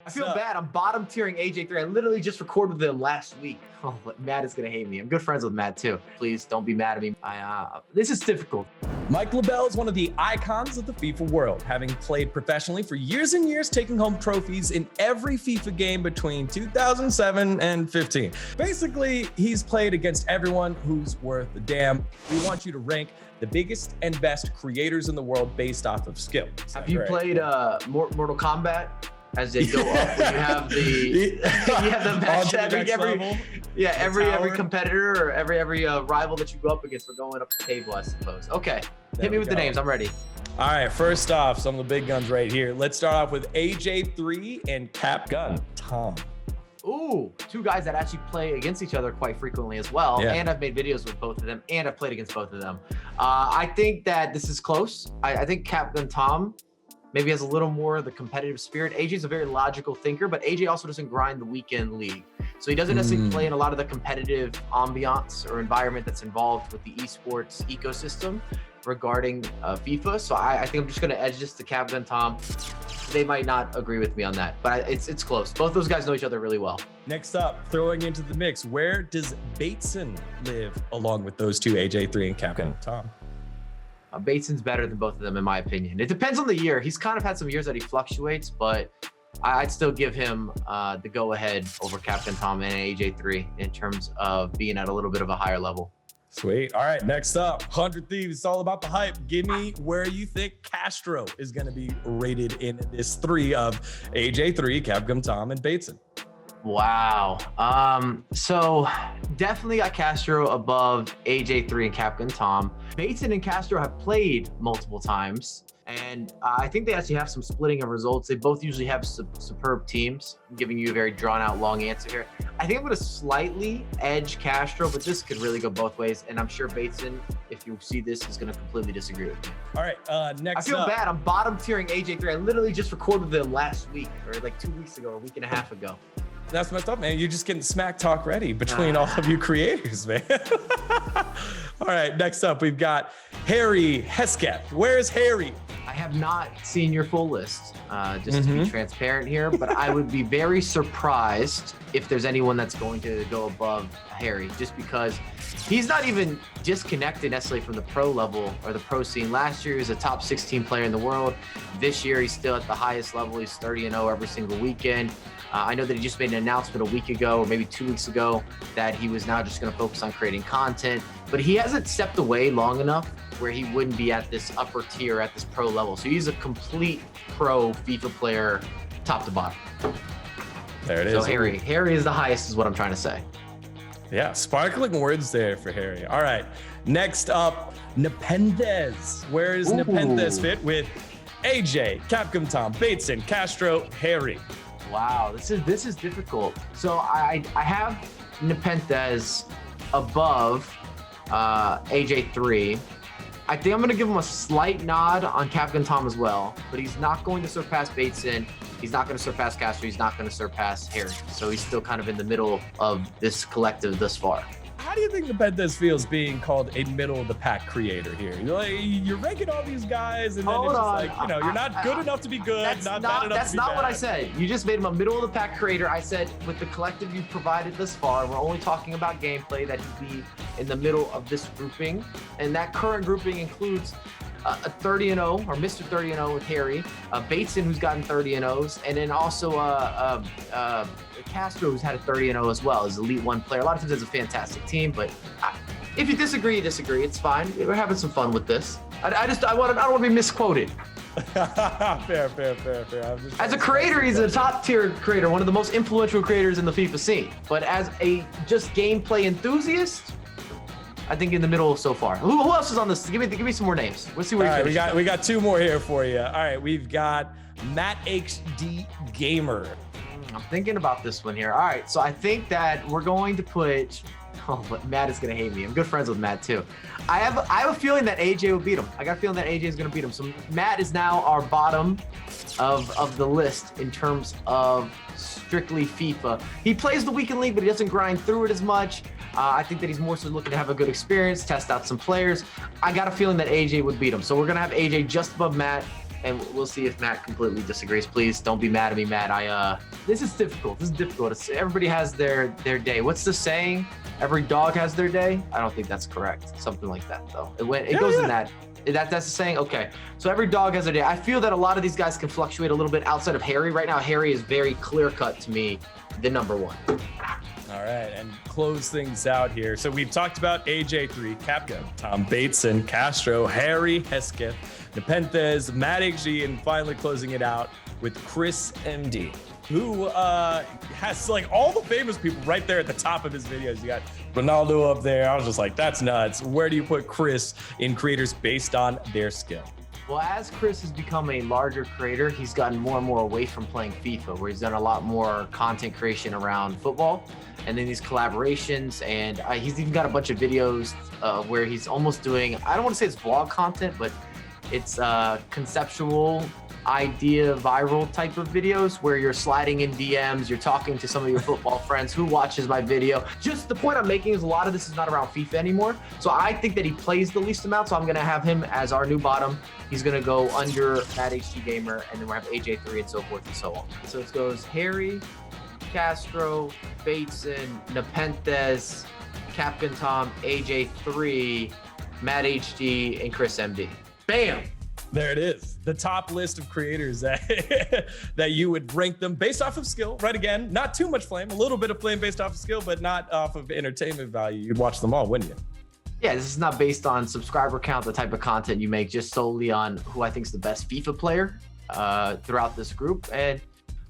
I feel bad. I'm bottom tiering AJ3. I literally just recorded with him last week. Oh, Matt is gonna hate me. I'm good friends with Matt too. Please don't be mad at me. This is difficult. Mike LaBelle is one of the icons of the FIFA world, having played professionally for years and years, taking home trophies in every FIFA game between 2007 and 15. Basically, he's played against everyone who's worth a damn. We want you to rank the biggest and best creators in the world based off of skill. Have you played Mortal Kombat? As they go up, when you have the match every competitor or every rival that you go up against, we're going up the table, I suppose. Okay, hit me with the names. I'm ready. All right, first off, some of the big guns right here. Let's start off with AJ3 and Capgun Tom. Ooh, two guys that actually play against each other quite frequently as well. Yeah. And I've made videos with both of them, and I've played against both of them. I think that this is close. I think Capgun Tom maybe has a little more of the competitive spirit. AJ's a very logical thinker, but AJ also doesn't grind the weekend league. So he doesn't necessarily play in a lot of the competitive ambiance or environment that's involved with the esports ecosystem regarding FIFA. So I think I'm just going to edge this to Capgun Tom. They might not agree with me on that, but it's close. Both those guys know each other really well. Next up, throwing into the mix, where does Bateson live along with those two, AJ3 and Capgun Tom? Bateson's better than both of them, in my opinion. It depends on the year. He's kind of had some years that he fluctuates, but I'd still give him the go-ahead over Captain Tom and AJ3 in terms of being at a little bit of a higher level. Sweet. All right, next up, 100 Thieves. It's all about the hype. Give me where you think Castro is going to be rated in this three of AJ3, Capgun Tom, and Bateson. Wow. So definitely got Castro above AJ3 and Capgun Tom. Bateson and Castro have played multiple times, and I think they actually have some splitting of results. They both usually have superb teams. I'm giving you a very drawn out long answer here. I think I'm going to slightly edge Castro, but this could really go both ways. And I'm sure Bateson, if you see this, is going to completely disagree with me. All right, next I feel bad. I'm bottom tiering AJ3. I literally just recorded with them last week, or like 2 weeks ago, or a week and a half ago. That's messed up, man. You're just getting smack talk ready between all of you creators, man. All right, next up, we've got Harry Hesketh. Where's Harry? I have not seen your full list, just to be transparent here, but I would be very surprised if there's anyone that's going to go above Harry, just because he's not even disconnected necessarily from the pro level or the pro scene. Last year, he was a top 16 player in the world. This year, he's still at the highest level. He's 30-0 every single weekend. I know that he just made an announcement a week ago, or maybe 2 weeks ago, that he was now just going to focus on creating content, but he hasn't stepped away long enough where he wouldn't be at this upper tier, at this pro level. So he's a complete pro FIFA player, top to bottom. There it is. So Harry is the highest, is what I'm trying to say. Yeah, sparkling words there for Harry. All right, next up, NepentheZ. Where does NepentheZ fit with AJ, Capgun Tom, Bateson, Castro, Harry? Wow, this is difficult. So I have NepentheZ above AJ3. I think I'm going to give him a slight nod on Capgun Tom as well, but he's not going to surpass Bateson. He's not going to surpass Castro. He's not going to surpass Harry. So he's still kind of in the middle of this collective thus far. How do you think NepentheZ feels being called a middle-of-the-pack creator here? You're ranking all these guys, and then it's just like, you're not good enough to be good, not bad enough to be bad. That's not what I said. You just made him a middle-of-the-pack creator. I said, with the collective you've provided thus far, we're only talking about gameplay, that he'd be in the middle of this grouping. And that current grouping includes a 30-0, or Mr. 30-0 with Harry, Bateson, who's gotten 30-0s, and then also Castro, who's had a 30-0 as well, as Elite One player. A lot of times it's a fantastic team, but if you disagree, you disagree. It's fine. We're having some fun with this. I don't want to be misquoted. Fair. As a creator, he's a top tier creator, one of the most influential creators in the FIFA scene. But as a just gameplay enthusiast, I think in the middle so far. Who else is on this? Give me some more names. Let's see where you finish. We got two more here for you. All right, we've got Matt HD Gamer. I'm thinking about this one here. All right, so I think that we're going to put. Oh, but Matt is gonna hate me. I'm good friends with Matt too. I have a feeling that AJ will beat him. I got a feeling that AJ is gonna beat him. So Matt is now our bottom of the list in terms of strictly FIFA. He plays the weekend league, but he doesn't grind through it as much. I think that he's more so looking to have a good experience, test out some players. I got a feeling that AJ would beat him. So we're gonna have AJ just above Matt, and we'll see if Matt completely disagrees. Please don't be mad at me, Matt. This is difficult. Everybody has their day. What's the saying? Every dog has their day. I don't think that's correct. Something like that, though. It goes in that. That's the saying. Okay, so every dog has their day. I feel that a lot of these guys can fluctuate a little bit outside of Harry. Right now, Harry is very clear cut to me, the number one. All right, and close things out here. So we've talked about AJ3, Capcom, Tom Bateson, Castro, Harry Hesketh, NepentheZ, Matt HG, and finally closing it out with ChrisMD, who has like all the famous people right there at the top of his videos. You got Ronaldo up there. I was just like, that's nuts. Where do you put Chris in creators based on their skill? Well, as Chris has become a larger creator, he's gotten more and more away from playing FIFA, where he's done a lot more content creation around football, and then these collaborations, and he's even got a bunch of videos where he's almost doing, I don't want to say it's vlog content, but it's conceptual idea viral type of videos where you're sliding in DMs, you're talking to some of your football friends who watches my video. Just the point I'm making is a lot of this is not around FIFA anymore. So I think that he plays the least amount. So I'm going to have him as our new bottom. He's going to go under Matt HG Gamer, and then we'll have AJ3 and so forth and so on. So it goes Harry, Castro, Bateson, NepentheZ, Captain Tom, AJ3, Matt HG, and ChrisMD. Bam! There it is. The top list of creators that that you would rank them based off of skill. Right, again, not too much flame, a little bit of flame based off of skill, but not off of entertainment value. You'd watch them all, wouldn't you? Yeah, this is not based on subscriber count, the type of content you make, just solely on who I think is the best FIFA player throughout this group. And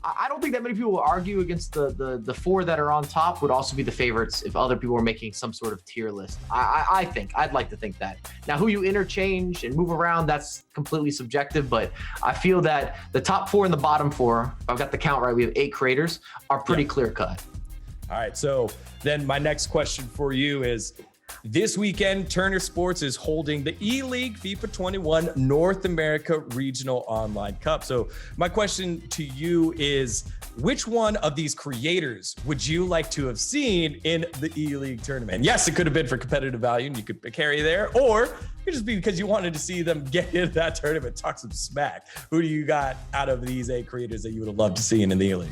I don't think that many people will argue against the four that are on top would also be the favorites if other people were making some sort of tier list. I'd like to think that. Now, who you interchange and move around, that's completely subjective, but I feel that the top four and the bottom four, if I've got the count right, we have 8 creators, are pretty clear cut. All right, so then my next question for you is, this weekend, Turner Sports is holding the E-League FIFA 21 North America Regional Online Cup. So my question to you is, which one of these creators would you like to have seen in the E-League tournament? Yes, it could have been for competitive value and you could carry there, or it could just be because you wanted to see them get in that tournament, talk some smack. Who do you got out of these 8 creators that you would have loved to see in the E-League?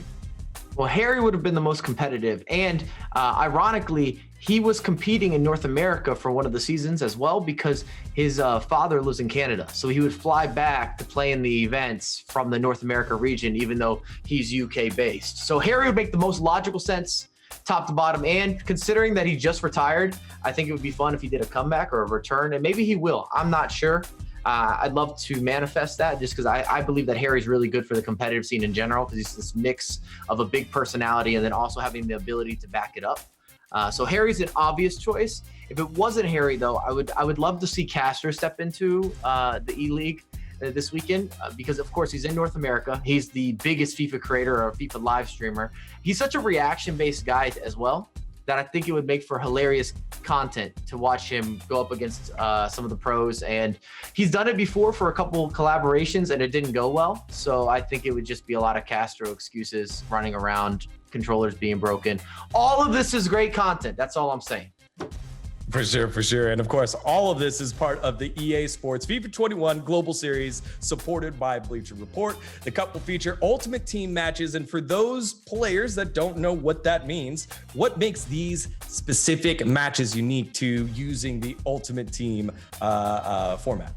Well, Harry would have been the most competitive, and ironically, he was competing in North America for one of the seasons as well because his father lives in Canada. So he would fly back to play in the events from the North America region, even though he's UK based. So Harry would make the most logical sense top to bottom. And considering that he just retired, I think it would be fun if he did a comeback or a return, and maybe he will. I'm not sure. I'd love to manifest that just because I believe that Harry's really good for the competitive scene in general because he's this mix of a big personality and then also having the ability to back it up. So Harry's an obvious choice. If it wasn't Harry, though, I would love to see Castro step into the E-League this weekend because, of course, he's in North America. He's the biggest FIFA creator or FIFA live streamer. He's such a reaction-based guy as well that I think it would make for hilarious content to watch him go up against some of the pros. And he's done it before for a couple collaborations and it didn't go well. So I think it would just be a lot of Castro excuses running around, controllers being broken. All of this is great content. That's all I'm saying. For sure. And of course, all of this is part of the EA Sports FIFA 21 Global Series supported by Bleacher Report. The cup will feature ultimate team matches. And for those players that don't know what that means, what makes these specific matches unique to using the ultimate team format?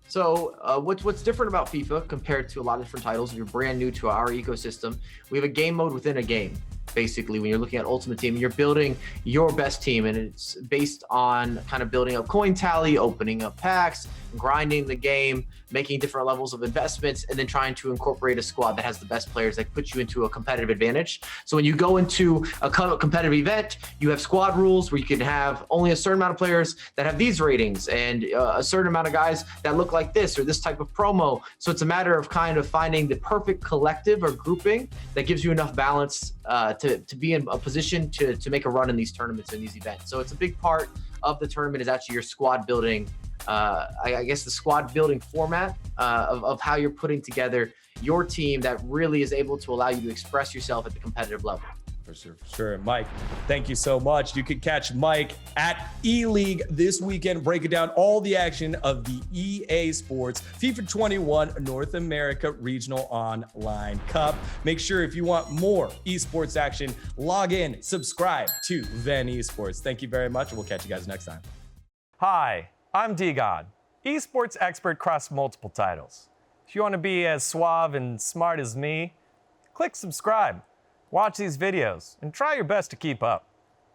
So what's different about FIFA compared to a lot of different titles, if you're brand new to our ecosystem, we have a game mode within a game. Basically, when you're looking at Ultimate Team, you're building your best team, and it's based on kind of building up coin tally, opening up packs, grinding the game, making different levels of investments, and then trying to incorporate a squad that has the best players that puts you into a competitive advantage. So when you go into a competitive event, you have squad rules where you can have only a certain amount of players that have these ratings and a certain amount of guys that look like this or this type of promo. So it's a matter of kind of finding the perfect collective or grouping that gives you enough balance to be in a position to make a run in these tournaments and these events. So it's a big part of the tournament is actually your squad building, I guess the squad building format of how you're putting together your team that really is able to allow you to express yourself at the competitive level. For sure. Mike, thank you so much. You can catch Mike at E-League this weekend, breaking down all the action of the EA Sports FIFA 21 North America Regional Online Cup. Make sure if you want more esports action, log in, subscribe to VENN Esports. Thank you very much, and we'll catch you guys next time. Hi, I'm D-God, esports expert across multiple titles. If you want to be as suave and smart as me, click subscribe. Watch these videos and try your best to keep up.